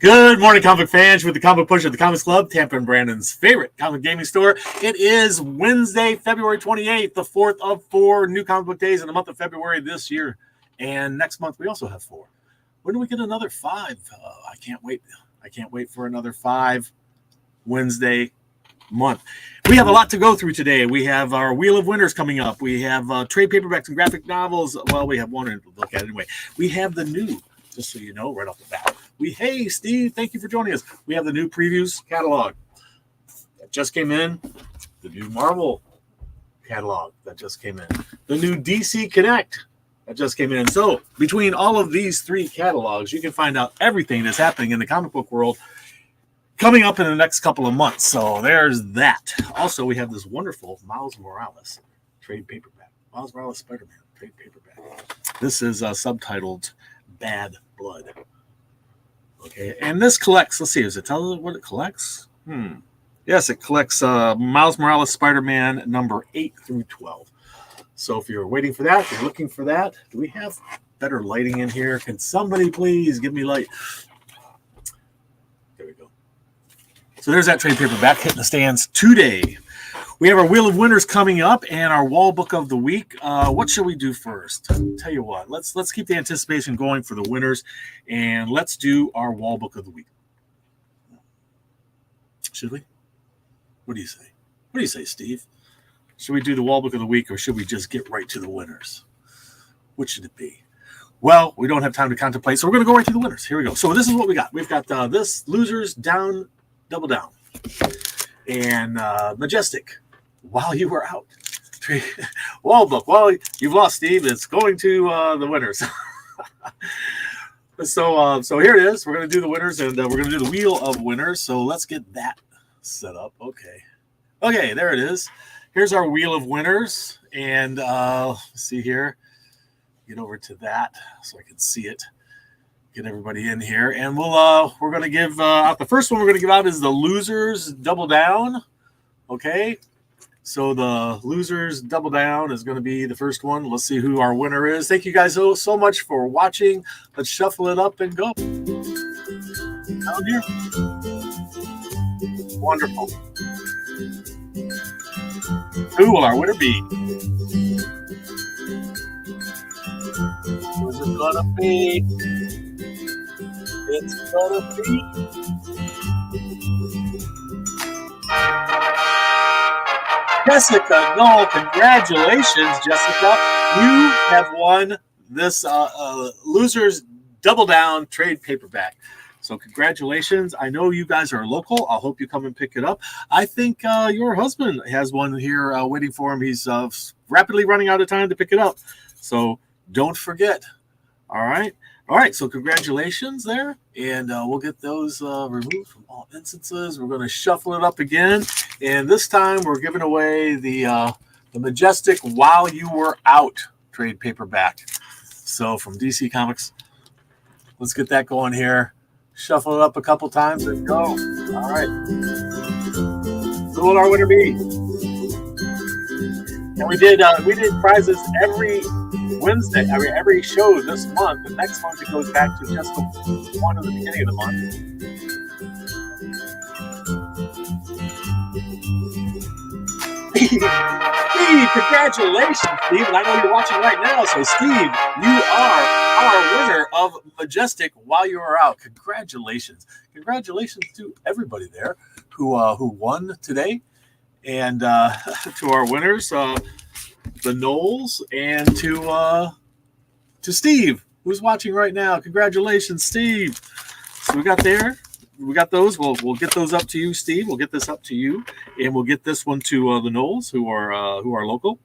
Good morning, comic fans. With the Comic Push at the Comics Club, Tampa and Brandon's favorite comic gaming store. It is Wednesday, February 28th, the fourth of 4 new comic book days in the month of February this year. And next month, we also have 4. When do we get another 5? I can't wait. I can't wait for another 5 Wednesday month. We have a lot to go through today. We have our Wheel of Winners coming up. We have trade paperbacks and graphic novels. Well, we have one to look at anyway. We have the new, just so you know, right off the bat. Hey, Steve, thank you for joining us. We have the new previews catalog that just came in. The new Marvel catalog that just came in. The new DC Connect that just came in. So between all of these 3 catalogs, you can find out everything that's happening in the comic book world coming up in the next couple of months. So there's that. Also, we have this wonderful Miles Morales trade paperback. Miles Morales Spider-Man trade paperback. This is subtitled Bad Blood. Okay, and this collects, let's see, does it tell us what it collects? Yes, it collects Miles Morales Spider-Man number 8 through 12. So if you're waiting for that, if you're looking for that, do we have better lighting in here? Can somebody please give me light? There we go. So there's that trade paperback hitting the stands today. We have our Wheel of Winners coming up and our wall book of the week. What should we do first? Tell you what, let's keep the anticipation going for the winners, and let's do our wall book of the week. Should we? What do you say? What do you say, Steve? Should we do the wall book of the week, or should we just get right to the winners? Which should it be? Well, we don't have time to contemplate, so we're going to go right to the winners. Here we go. So this is what we got. We've got this Losers Down, Double Down, and Majestic. While you were out, wall book. Well, you've lost, Steve. It's going to the winners. So here it is. We're going to do the winners, and we're going to do the Wheel of Winners. So let's get that set up. Okay, there it is. Here's our Wheel of Winners, and let's see here. Get over to that so I can see it. Get everybody in here, and we're going to give out the first one. We're going to give out is the Losers Double Down. Okay. So the Losers Double Down is going to be the first one. Let's see who our winner is. Thank you guys so much for watching. Let's shuffle it up and go. Down here. Wonderful. Who will our winner be? Who's it going to be? It's going to be Jessica. No, congratulations, Jessica. You have won this Losers Double Down trade paperback. So congratulations. I know you guys are local. I hope you come and pick it up. I think your husband has one here waiting for him. He's rapidly running out of time to pick it up. So don't forget. All right, so congratulations there, and we'll get those removed from all instances. We're going to shuffle it up again, and this time we're giving away the Majestic While You Were Out trade paperback. So from DC Comics, let's get that going here. Shuffle it up a couple times and go. All right. Who will our winner be? And we did prizes every Wednesday, every show this month. The next month it goes back to just the one at the beginning of the month. Steve, congratulations, Steve. And I know you're watching right now. So, Steve, you are our winner of Majestic While You Are Out. Congratulations. Congratulations to everybody there who won today. And to our winners, the Knowles, and to Steve, who's watching right now. Congratulations, Steve. So we got those. We'll get those up to you, Steve. We'll get this up to you, and we'll get this one to the Knowles, who are local.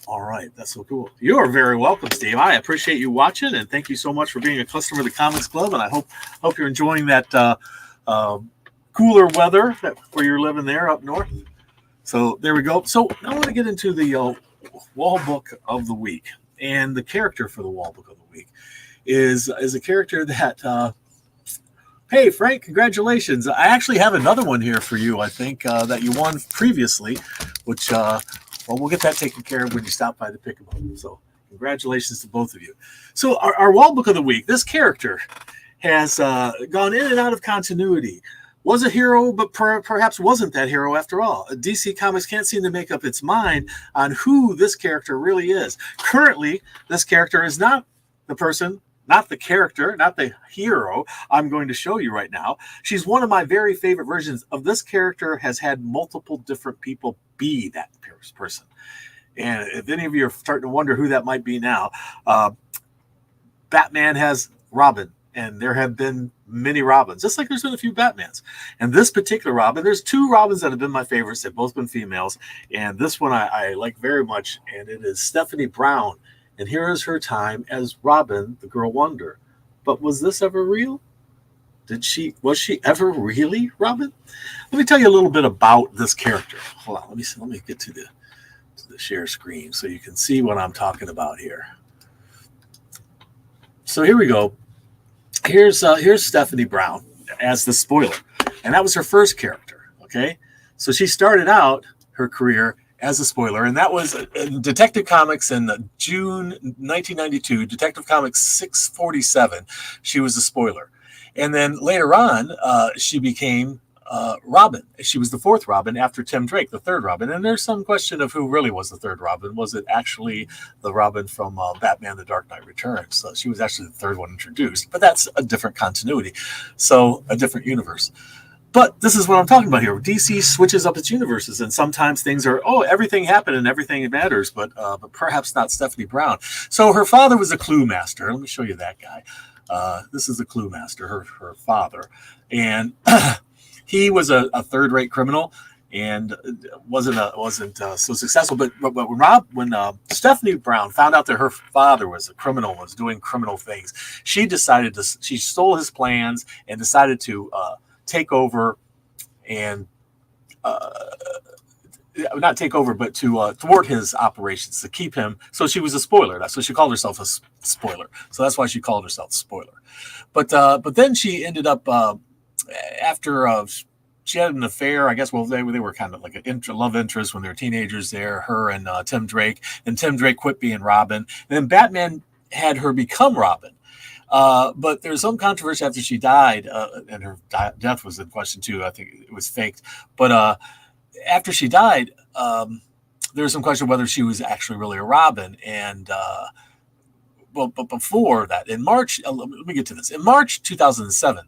All right, that's so cool. You are very welcome, Steve. I appreciate you watching, and thank you so much for being a customer of the Comics Club. And I hope you're enjoying that cooler weather where you're living there up north. So there we go. So I want to get into the wall book of the week, and the character for the wall book of the week is a character that. Hey, Frank, congratulations. I actually have another one here for you, I think, that you won previously, which, we'll get that taken care of when you stop by to pick them up. So congratulations to both of you. So our wall book of the week, this character has gone in and out of continuity. Was a hero, but perhaps wasn't that hero after all. DC Comics can't seem to make up its mind on who this character really is. Currently, this character is not the person, not the character, not the hero I'm going to show you right now. She's one of my very favorite versions of this character, has had multiple different people be that person. And if any of you are starting to wonder who that might be now, Batman has Robin, and there have been many Robins, just like there's been a few Batmans. And this particular Robin, there's two Robins that have been my favorites. They've both been females. And this one I like very much, and it is Stephanie Brown. And here is her time as Robin, the Girl Wonder. But was this ever real? Was she ever really Robin? Let me tell you a little bit about this character. Hold on, let me get to the share screen so you can see what I'm talking about here. So here we go. Here's Stephanie Brown as the spoiler, and that was her first character. Okay, so she started out her career as a spoiler, and that was in Detective Comics in June 1992, Detective Comics 647. She was a spoiler, and then later on, she became Robin. She was the fourth Robin after Tim Drake, the third Robin. And there's some question of who really was the third Robin. Was it actually the Robin from Batman: The Dark Knight Returns? So she was actually the third one introduced, but that's a different continuity, so a different universe. But this is what I'm talking about here. DC switches up its universes, and sometimes things are, everything happened and everything matters, but perhaps not Stephanie Brown. So her father was a clue master. Let me show you that guy. This is the clue master, her father. And he was a third-rate criminal and wasn't so successful. But when Stephanie Brown found out that her father was a criminal, was doing criminal things, she stole his plans and decided to take over and not take over, but to thwart his operations, to keep him. So she was a spoiler. So she called herself a spoiler. So that's why she called herself Spoiler. But then she ended up after she had an affair, I guess. Well, they were kind of like a love interest when they were teenagers there, her and Tim Drake. And Tim Drake quit being Robin. And then Batman had her become Robin. But there's some controversy after she died, and her death was in question too. I think it was faked. But after she died, there was some question whether she was actually really a Robin. And but before that, in March, let me get to this. In March 2007,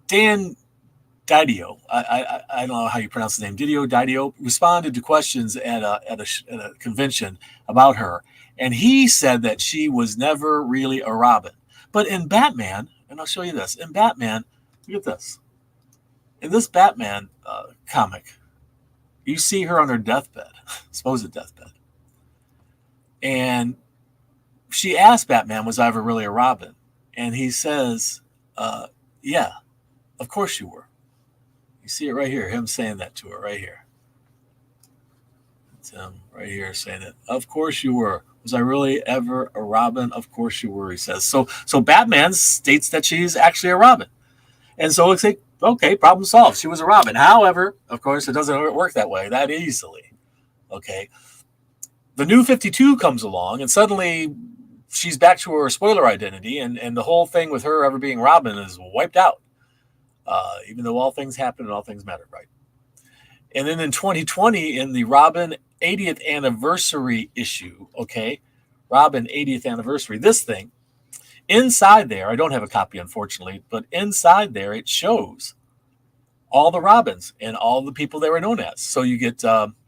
Dan Didio, I don't know how you pronounce his name, Didio, responded to questions at a convention about her. And he said that she was never really a Robin. But in Batman, and I'll show you this, in Batman, look at this. In this Batman comic, you see her on her deathbed, supposed deathbed. And she asked Batman, was I ever really a Robin? And he says, yeah, of course you were. You see it right here, him saying that to her right here. It's him right here saying it. Of course you were. Was I really ever a Robin? Of course you were, he says. So Batman states that she's actually a Robin. And so it's like, okay, problem solved. She was a Robin. However, of course, it doesn't work that way, that easily. Okay. The New 52 comes along, and suddenly she's back to her spoiler identity, and the whole thing with her ever being Robin is wiped out. Even though all things happen and all things matter, right? And then in 2020, in the Robin 80th anniversary issue, okay, Robin 80th anniversary, this thing, inside there, I don't have a copy, unfortunately, but inside there, it shows all the Robins and all the people they were known as. So you get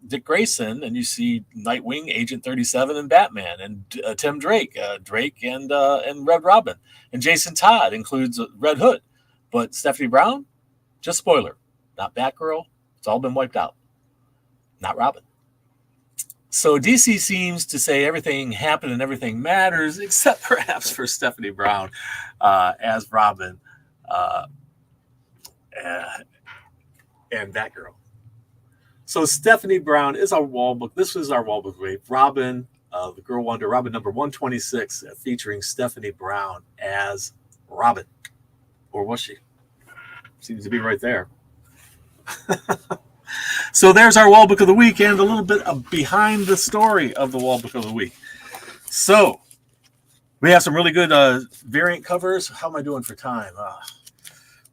Dick Grayson, and you see Nightwing, Agent 37, and Batman, and Tim Drake, and Red Robin. And Jason Todd includes Red Hood. But Stephanie Brown, just spoiler, not Batgirl. It's all been wiped out. Not Robin. So DC seems to say everything happened and everything matters, except perhaps for Stephanie Brown as Robin and Batgirl. So Stephanie Brown is our wall book. This was our wall book rate. Robin, the Girl Wonder, Robin number 126, featuring Stephanie Brown as Robin. Or was she? Seems to be right there. So there's our wall book of the week and a little bit of behind the story of the wall book of the week. So We have some really good variant covers. How am I doing for time?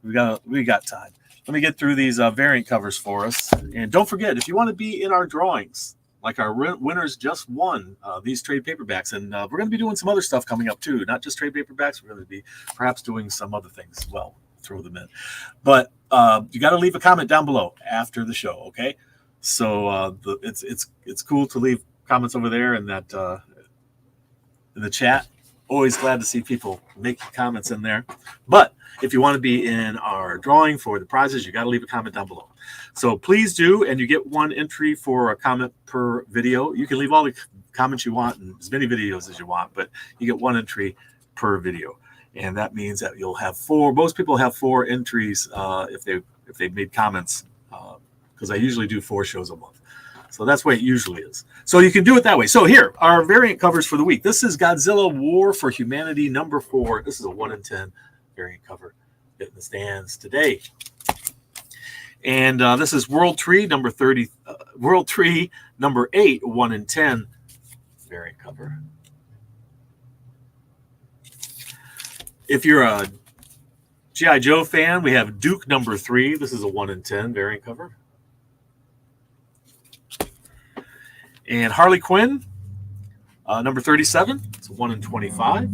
We got time. Let me get through these variant covers for us. And don't forget, if you want to be in our drawings, like our winners just won these trade paperbacks, and we're going to be doing some other stuff coming up too. Not just trade paperbacks. We're going to be perhaps doing some other things as well. Throw them in, but you got to leave a comment down below after the show. Okay, so it's cool to leave comments over there in that in the chat. Always glad to see people making comments in there. But if you want to be in our drawing for the prizes, you got to leave a comment down below. So please do, and you get one entry for a comment per video. You can leave all the comments you want and as many videos as you want, but you get one entry per video. And that means that you'll have four. Most people have 4 entries if they've made comments, because I usually do 4 shows a month. So that's the way it usually is. So you can do it that way. So here, our variant covers for the week. This is Godzilla War for Humanity number 4. This is a 1 in 10 variant cover in the stands today. And this is World Tree number 30, World Tree number 8, 1 in 10 variant cover. If you're a G.I. Joe fan, we have Duke number 3. This is a 1 in 10 variant cover. And Harley Quinn, number 37. It's a 1 in 25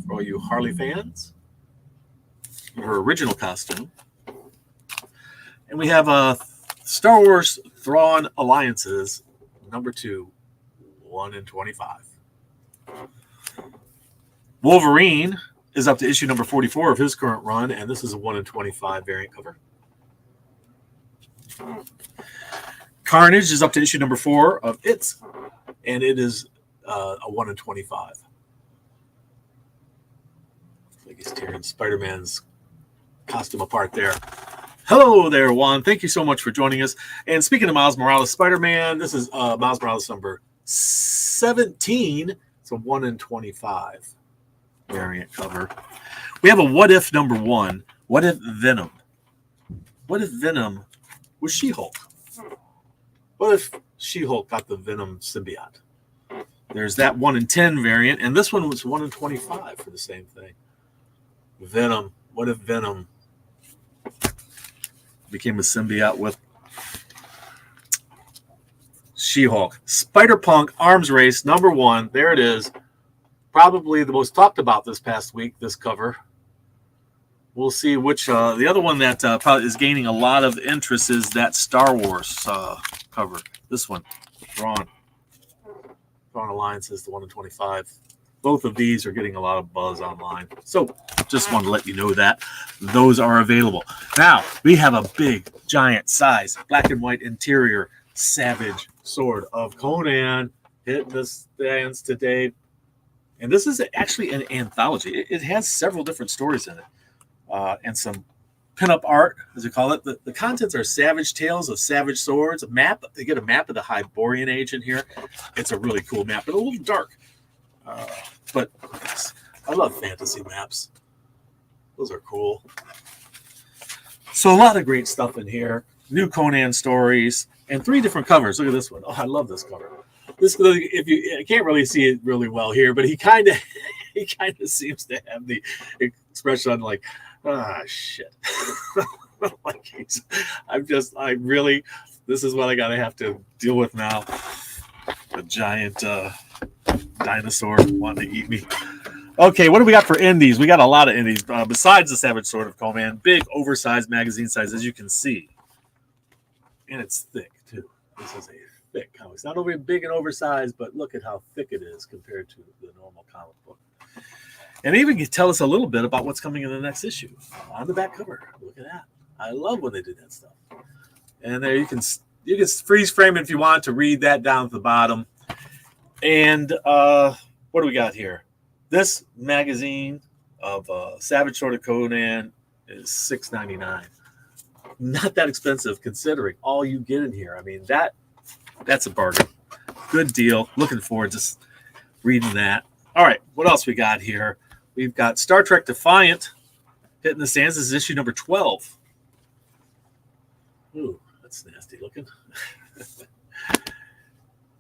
for all you Harley fans. Her original costume. And we have Star Wars Thrawn Alliances, number 2, 1 in 25. Wolverine is up to issue number 44 of his current run, and this is a 1 in 25 variant cover. Carnage is up to issue number 4 of its, and it is a 1 in 25. I think he's tearing Spider-Man's costume apart there. Hello there, Juan. Thank you so much for joining us. And speaking of Miles Morales Spider-Man, this is Miles Morales number 17. It's a 1 in 25 variant cover. We have a What If number 1. What if Venom? What if Venom was She-Hulk? What if She-Hulk got the Venom symbiote? There's that 1 in 10 variant, and this one was 1 in 25 for the same thing. Venom. What if Venom became a symbiote with She-Hulk? Spider-Punk Arms Race number 1. There it is. Probably the most talked about this past week, this cover. We'll see which. The other one that probably is gaining a lot of interest is that Star Wars cover. This one, Thrawn Alliance is the 1 in 25. Both of these are getting a lot of buzz online. So just wanted to let you know that those are available. Now, we have a big, giant size, black and white interior, Savage Sword of Conan hitting the stands today. And this is actually an anthology. It has several different stories in it. And some pinup art, as we call it. The contents are Savage Tales of Savage Swords, a map. They get a map of the Hyborian Age in here. It's a really cool map, but a little dark. But I love fantasy maps. Those are cool. So a lot of great stuff in here. New Conan stories and 3 different covers. Look at this one. Oh, I love this cover. This, if you, I can't really see it really well here, but he kind of seems to have the expression on like, shit. Like this is what I gotta have to deal with now. A giant dinosaur wanting to eat me. Okay, what do we got for indies? We got a lot of indies. Besides the Savage Sword of Conan, big oversized magazine size, as you can see. And it's thick too. This is a thick comic. It's not over big and oversized, but look at how thick it is compared to the normal comic book. And even can tell us a little bit about what's coming in the next issue on the back cover. Look at that. I love when they do that stuff. And there you can freeze frame it if you want to read that down at the bottom. And what do we got here? This magazine of Savage Sword of Conan is $6.99. Not that expensive considering all you get in here. I mean, that's a bargain. Good deal. Looking forward to reading that. All right, what else we got here? We've got Star Trek Defiant hitting the stands. This is issue number 12. Ooh, that's nasty looking.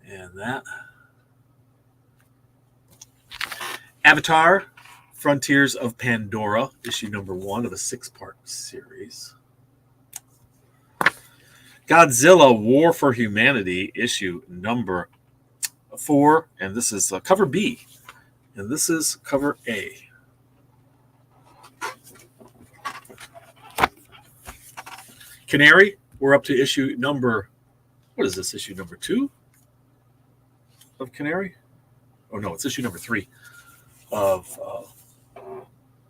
And that. Avatar, Frontiers of Pandora, issue number 1 of a 6-part series. Godzilla, War for Humanity, issue number 4, and this is cover B, and this is cover A. Canary, we're up to issue number, what is this, issue number 2 of Canary? Oh no, it's issue number 3 of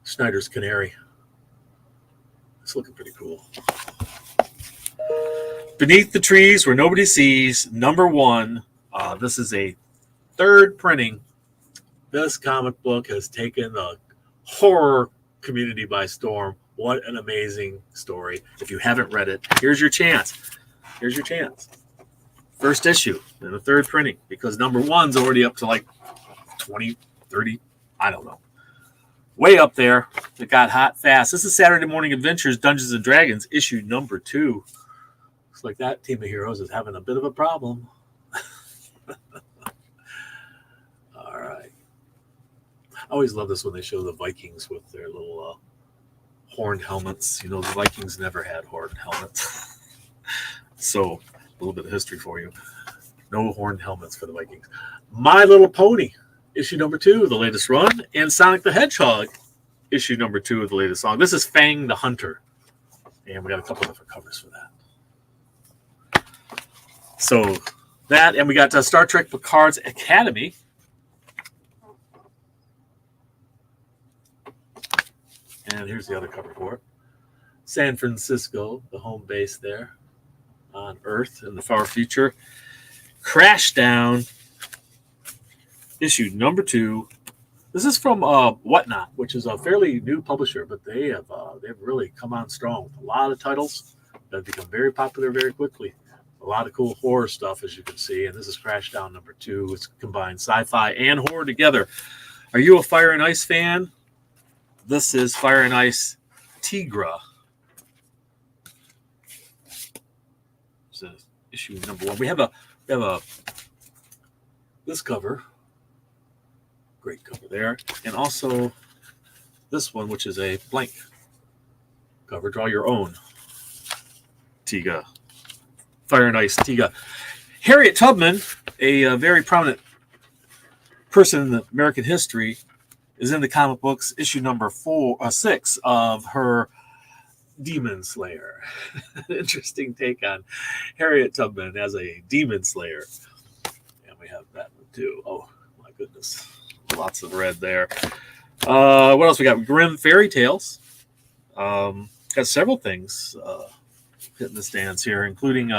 Snyder's Canary. It's looking pretty cool. Beneath the Trees Where Nobody Sees, number 1. This is a 3rd printing. This comic book has taken the horror community by storm. What an amazing story. If you haven't read it, here's your chance. Here's your chance. First issue in the 3rd printing, because number 1's already up to like 20, 30, I don't know. Way up there. It got hot fast. This is Saturday Morning Adventures, Dungeons & Dragons, issue number 2. Looks like that team of heroes is having a bit of a problem. All right. I always love this when they show the Vikings with their little horned helmets. You know, the Vikings never had horned helmets. So, a little bit of history for you. No horned helmets for the Vikings. My Little Pony, issue number 2 of the latest run, and Sonic the Hedgehog, issue number 2 of the latest song. This is Fang the Hunter, and we got a couple different covers for that. So that, and we got Star Trek Picard's Academy. And here's the other cover for it. San Francisco, the home base there on Earth in the far future. Crashdown, issue number 2. This is from Whatnot, which is a fairly new publisher, but they've really come on strong with a lot of titles that have become very popular very quickly. A lot of cool horror stuff, as you can see. And this is Crashdown number 2. It's combined sci-fi and horror together. Are you a Fire and Ice fan? This is Fire and Ice Tigra. This is issue number 1. We have this cover. Great cover there. And also this one, which is a blank cover. Draw your own Tiga. Fire and Ice Tiga. Harriet Tubman, a very prominent person in American history, is in the comic books, issue number 6 of her Demon Slayer. Interesting take on Harriet Tubman as a Demon Slayer. And we have that one too. Oh, my goodness. Lots of red there. What else we got? Grimm Fairy Tales. Got several things hitting the stands here, including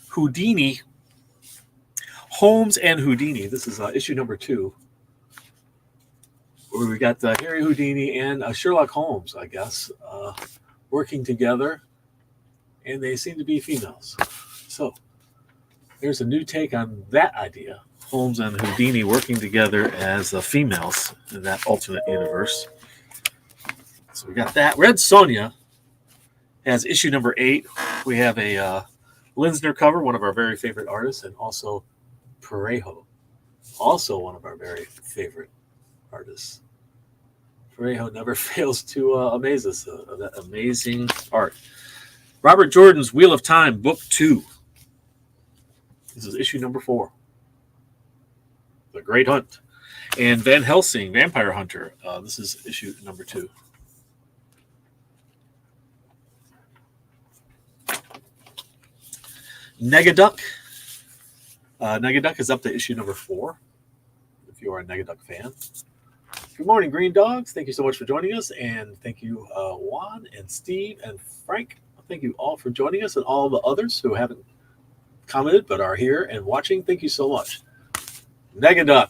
Houdini, Holmes and Houdini. This is issue number 2, where we got Harry Houdini and Sherlock Holmes, I guess, working together, and they seem to be females. So there's a new take on that idea. Holmes and Houdini working together as females in that alternate universe. So we got that. Red Sonja has issue number 8. We have a Linsner cover, one of our very favorite artists, and also Parejo, also one of our very favorite artists. Parejo never fails to amaze us. That amazing art. Robert Jordan's Wheel of Time, book 2. This is issue number 4. The Great Hunt. And Van Helsing, Vampire Hunter. This is issue number 2. Negaduck. Negaduck is up to issue number 4, if you are a Negaduck fan. Good morning, Green Dogs. Thank you so much for joining us. And thank you, Juan and Steve and Frank. Thank you all for joining us, and all the others who haven't commented but are here and watching. Thank you so much. Negaduck.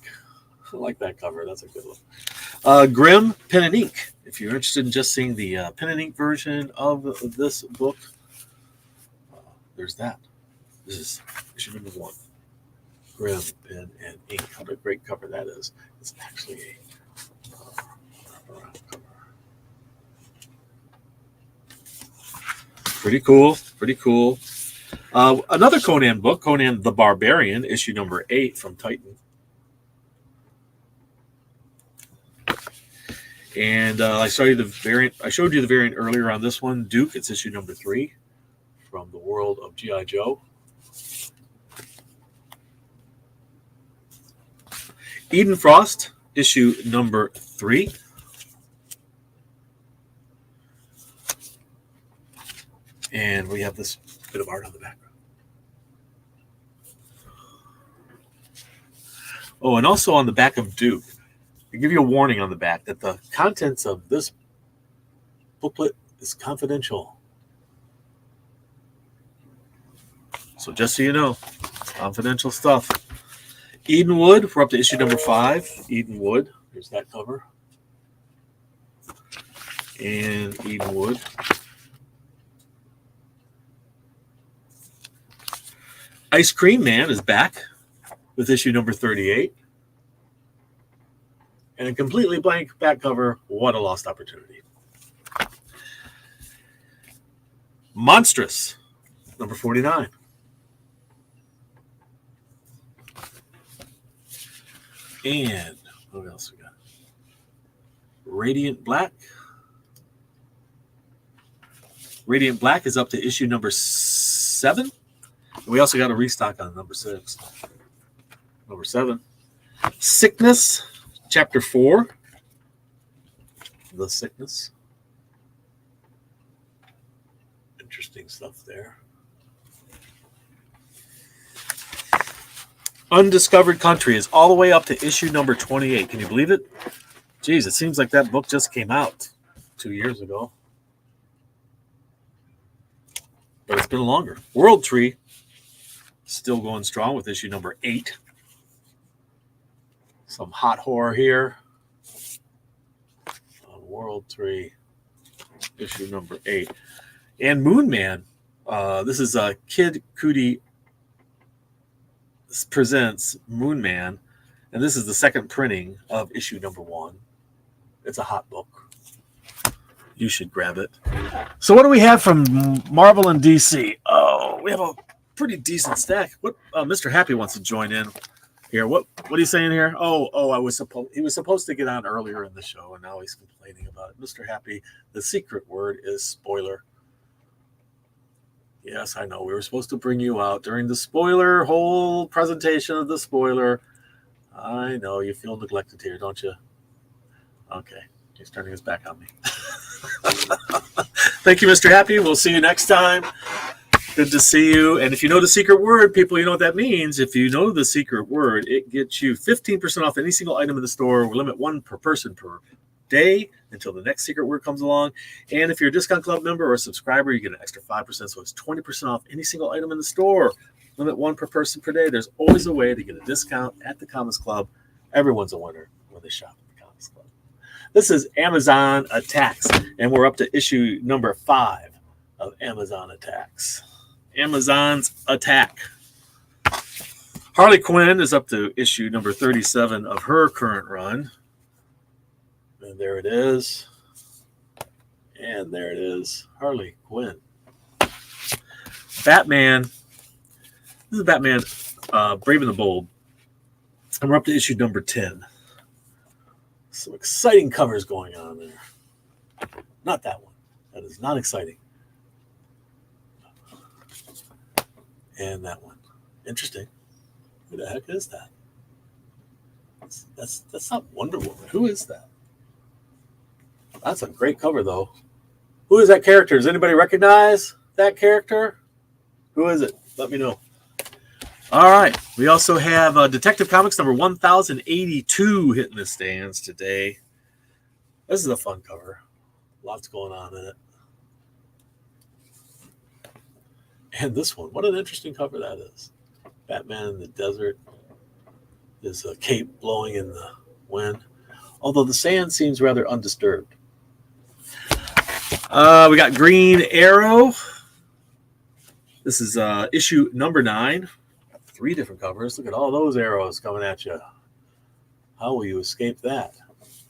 I like that cover. That's a good one. Grimm Pen and Ink. If you're interested in just seeing the pen and ink version of this book, there's that. This is issue number 1. Grimm Pen and Ink. What a great cover that is. It's actually a cover. Pretty cool. Pretty cool. Another Conan book, Conan the Barbarian, issue number 8 from Titan. And I showed you the variant earlier on this one, Duke. It's issue number 3 from the world of G.I. Joe. Eden Frost, issue number 3. And we have this bit of art on the background. Oh, and also on the back of Duke, I give you a warning on the back that the contents of this booklet is confidential. So just so you know, confidential stuff. Edenwood, we're up to issue number 5. Edenwood, here's that cover. And Edenwood. Ice Cream Man is back with issue number 38. And a completely blank back cover. What a lost opportunity. Monstrous, number 49. And what else we got? Radiant Black. Radiant Black is up to issue number 7. We also got a restock on number 6. Number 7. Sickness, chapter 4. The Sickness. Interesting stuff there. Undiscovered Country is all the way up to issue number 28. Can you believe it? Geez, it seems like that book just came out 2 years ago. But it's been longer. World Tree, still going strong with issue number 8. Some hot horror here. On World Tree, issue number 8. And Moon Man. This is Kid Cudi presents Moon Man. And this is the second printing of issue number 1. It's a hot book. You should grab it. So what do we have from Marvel and DC? Oh, we have a pretty decent stack. What Mr. Happy wants to join in here. What are you saying here? He was supposed to get on earlier in the show, and now he's complaining about it. Mr. Happy, the secret word is spoiler. Yes, I know. We were supposed to bring you out during the spoiler whole presentation of the spoiler. I know you feel neglected here, don't you? Okay, he's turning his back on me. Thank you, Mr. Happy. We'll see you next time. Good to see you. And if you know the secret word, people, you know what that means. If you know the secret word, it gets you 15% off any single item in the store. We limit 1 per person per day until the next secret word comes along. And if you're a Discount Club member or a subscriber, you get an extra 5%. So it's 20% off any single item in the store. Limit 1 per person per day. There's always a way to get a discount at the Comics Club. Everyone's a winner when they shop at the Comics Club. This is Amazon Attacks, and we're up to issue number 5 of Amazon Attacks. Amazon's Attack. Harley Quinn is up to issue number 37 of her current run. And there it is. And there it is. Harley Quinn. Batman. This is Batman Brave and the Bold. And we're up to issue number 10. Some exciting covers going on there. Not that one. That is not exciting. And that one. Interesting. Who the heck is that? That's not Wonder Woman. Who is that? That's a great cover, though. Who is that character? Does anybody recognize that character? Who is it? Let me know. All right. We also have Detective Comics number 1082 hitting the stands today. This is a fun cover. Lots going on in it. And this one, what an interesting cover that is. Batman in the desert. There's a cape blowing in the wind. Although the sand seems rather undisturbed. We got Green Arrow. This is issue number 9. 3 different covers. Look at all those arrows coming at you. How will you escape that?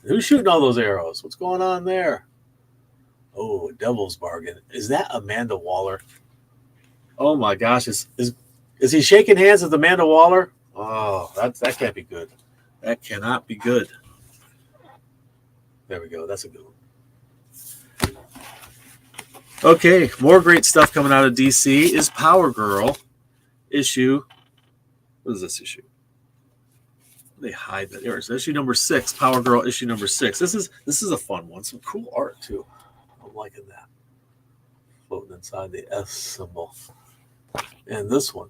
Who's shooting all those arrows? What's going on there? Oh, a devil's bargain. Is that Amanda Waller? Oh my gosh, is he shaking hands with Amanda Waller? Oh, that can't be good. That cannot be good. There we go. That's a good one. Okay, more great stuff coming out of DC is Power Girl issue. What is this issue? They hide that. There's issue number 6, Power Girl issue number 6. This is a fun one. Some cool art too. I'm liking that. Floating inside the S symbol. And this one.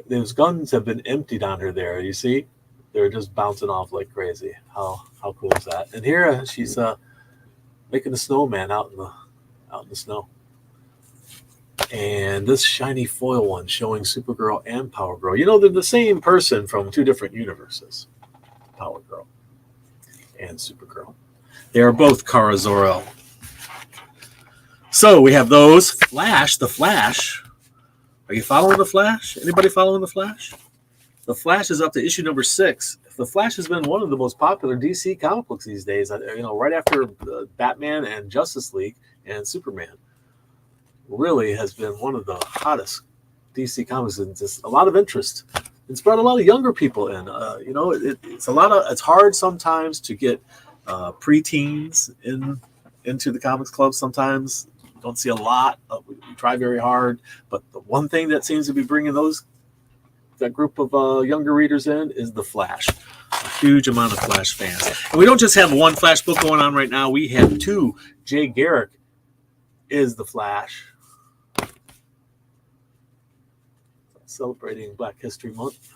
Those guns have been emptied on her there. You see? They're just bouncing off like crazy. How cool is that? And here she's making a snowman out in the snow. And this shiny foil one showing Supergirl and Power Girl. You know, they're the same person from 2 different universes. Power Girl and Supergirl. They are both Kara Zor-El. So we have those. Flash, the Flash. Are you following the Flash? Anybody following the Flash? The Flash is up to issue number 6. The Flash has been one of the most popular DC comic books these days. You know, right after Batman and Justice League and Superman, really has been one of the hottest DC comics, and just a lot of interest. It's brought a lot of younger people in. You know, it's hard sometimes to get preteens into the comics club. Sometimes don't see a lot. We try very hard, but the one thing that seems to be bringing that group of younger readers in is the Flash. A huge amount of Flash fans. And we don't just have one Flash book going on right now. We have 2. Jay Garrick is the Flash. Celebrating Black History Month.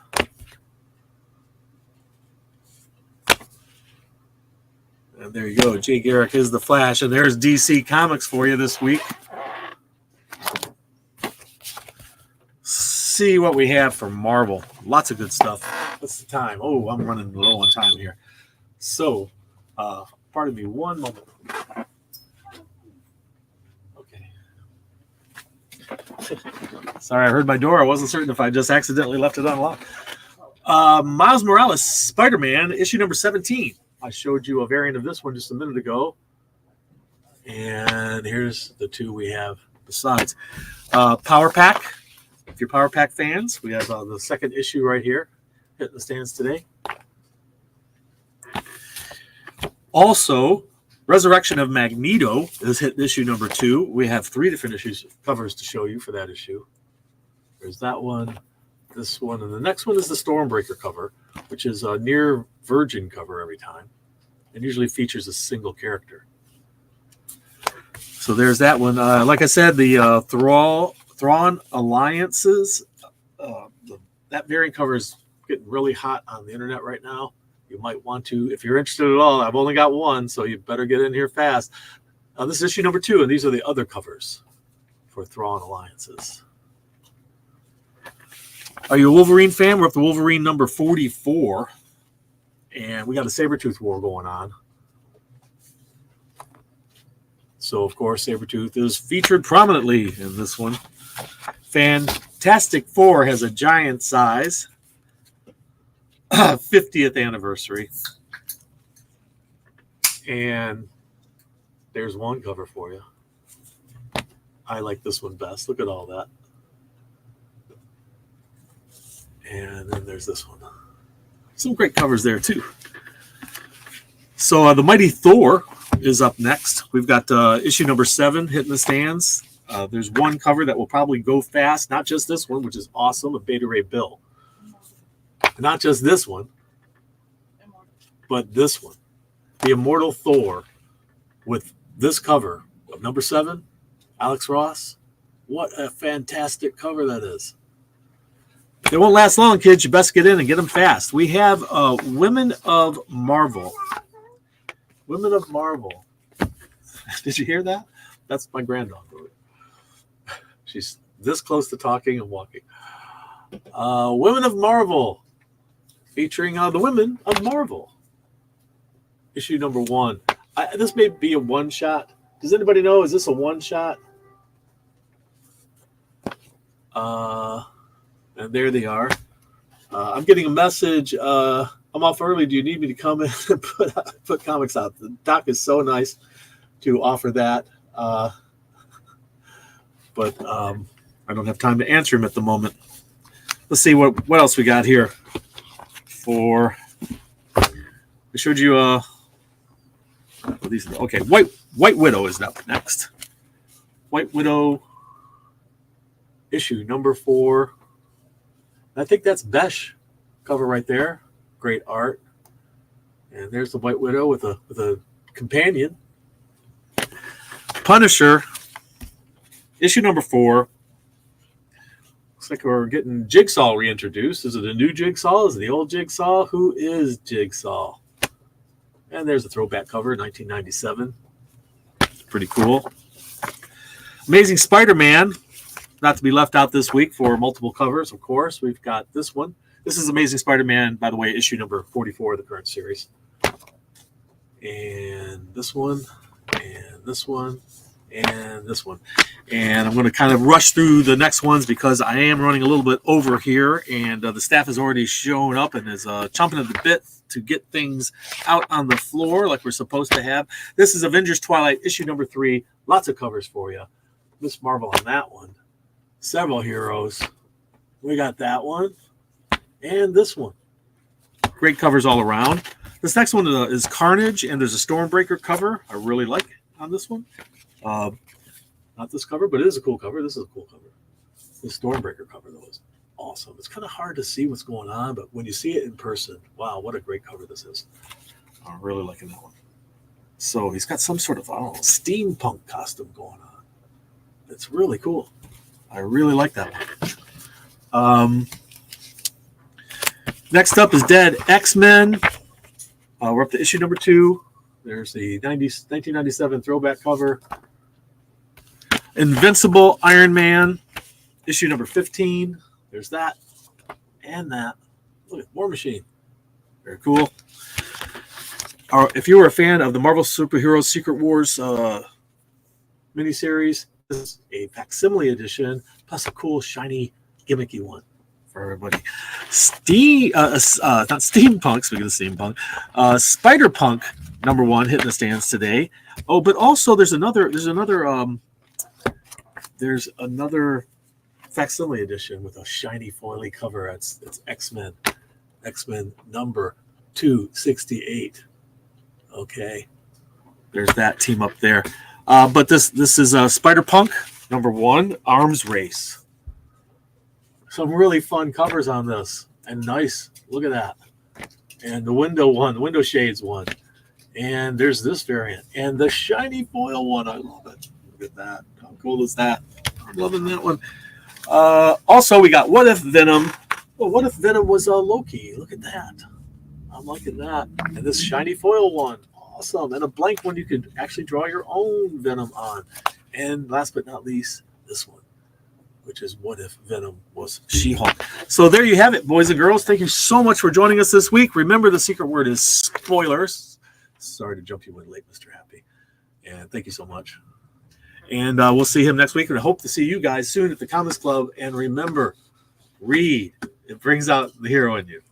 And there you go. Jay Garrick is the Flash. And there's DC Comics for you this week. See what we have for Marvel. Lots of good stuff. What's the time? Oh, I'm running low on time here. So, pardon me one moment. Okay. Sorry, I heard my door. I wasn't certain if I just accidentally left it unlocked. Miles Morales, Spider-Man, issue number 17. I showed you a variant of this one just a minute ago. And here's the 2 we have besides. Power Pack. If you're Power Pack fans, we have the 2nd issue right here hitting the stands today. Also, Resurrection of Magneto is hitting issue number 2. We have 3 different covers to show you for that issue. There's that one, this one, and the next one is the Stormbreaker cover, which is a near virgin cover every time. It usually features a single character. So there's that one. Like I said, the Thrawn Alliances, that variant cover is getting really hot on the internet right now. You might want to, if you're interested at all, I've only got one, so you better get in here fast. This is issue number 2, and these are the other covers for Thrawn Alliances. Are you a Wolverine fan? We're up to Wolverine number 44, and we got a Sabretooth war going on. So, of course, Sabretooth is featured prominently in this one. Fantastic Four has a giant size. 50th anniversary. And there's one cover for you. I like this one best. Look at all that. And then there's this one. Some great covers there, too. So the Mighty Thor is up next. We've got issue number 7 hitting the stands. There's one cover that will probably go fast. Not just this one, which is awesome, a Beta Ray Bill. Not just this one, but this one. The Immortal Thor with this cover of number 7, Alex Ross. What a fantastic cover that is. They won't last long, kids. You best get in and get them fast. We have Women of Marvel. Women of Marvel. Did you hear that? That's my granddaughter. She's this close to talking and walking. Women of Marvel. Featuring the Women of Marvel. Issue number 1. This may be a one-shot. Does anybody know? Is this a one-shot? And there they are. I'm getting a message. I'm off early. Do you need me to come in and put comics out? The doc is so nice to offer that. but I don't have time to answer him at the moment. Let's see what else we got here. I showed you these. Okay, White Widow is up next. White Widow issue number 4. I think that's Besh cover right there. Great art. And there's the White Widow with a companion. Punisher issue number 4. Looks like we're getting Jigsaw reintroduced. Is it a new Jigsaw? Is it the old Jigsaw? Who is Jigsaw? And there's a throwback cover, 1997. Pretty cool. Amazing Spider-Man, not to be left out this week for multiple covers, of course. We've got this one. This is Amazing Spider-Man, by the way, issue number 44 of the current series. And this one, and this one, and this one. And I'm going to kind of rush through the next ones because I am running a little bit over here, and the staff has already shown up and is chomping at the bit to get things out on the floor like we're supposed to have. This is Avengers Twilight, issue number 3. Lots of covers for you. Miss Marvel on that one. Several heroes. We got that one. And this one. Great covers all around. This next one is Carnage, and there's a Stormbreaker cover. I really like on this one. Not this cover, but it is a cool cover. This is a cool cover. The Stormbreaker cover, though, is awesome. It's kind of hard to see what's going on, but when you see it in person, wow, what a great cover this is. I'm really liking that one. So he's got some sort of, I don't know, steampunk costume going on. It's really cool. I really like that one. Next up is Dead X-Men. We're up to issue number 2. There's the 1997 throwback cover. Invincible Iron Man, issue number 15. There's that and that. Look at War Machine. Very cool. If you were a fan of the Marvel Superheroes Secret Wars miniseries, this is a facsimile edition, plus a cool, shiny, gimmicky one for everybody. Not Steampunk, speaking of Steampunk, Spider-Punk number 1 hitting the stands today. Oh, but also there's another facsimile edition with a shiny foily cover. It's X-Men number 268. Okay, there's that team up there. But this is Spider-Punk number 1, Arms Race. Some really fun covers on this, and nice. Look at that. And the window shades one, and there's this variant, and the shiny foil one. I love it. Look at that. How cool is that? I'm loving that one. Also, we got What If Venom. Well, what if Venom was Loki? Look at that. I'm liking that. And this shiny foil one. Awesome. And a blank one you could actually draw your own Venom on. And last but not least, this one, which is What If Venom was She-Hulk. So there you have it, boys and girls. Thank you so much for joining us this week. Remember, the secret word is spoilers. Sorry to jump you in late, Mr. Happy. And thank you so much. And we'll see him next week. And I hope to see you guys soon at the Comics Club. And remember, read. It brings out the hero in you.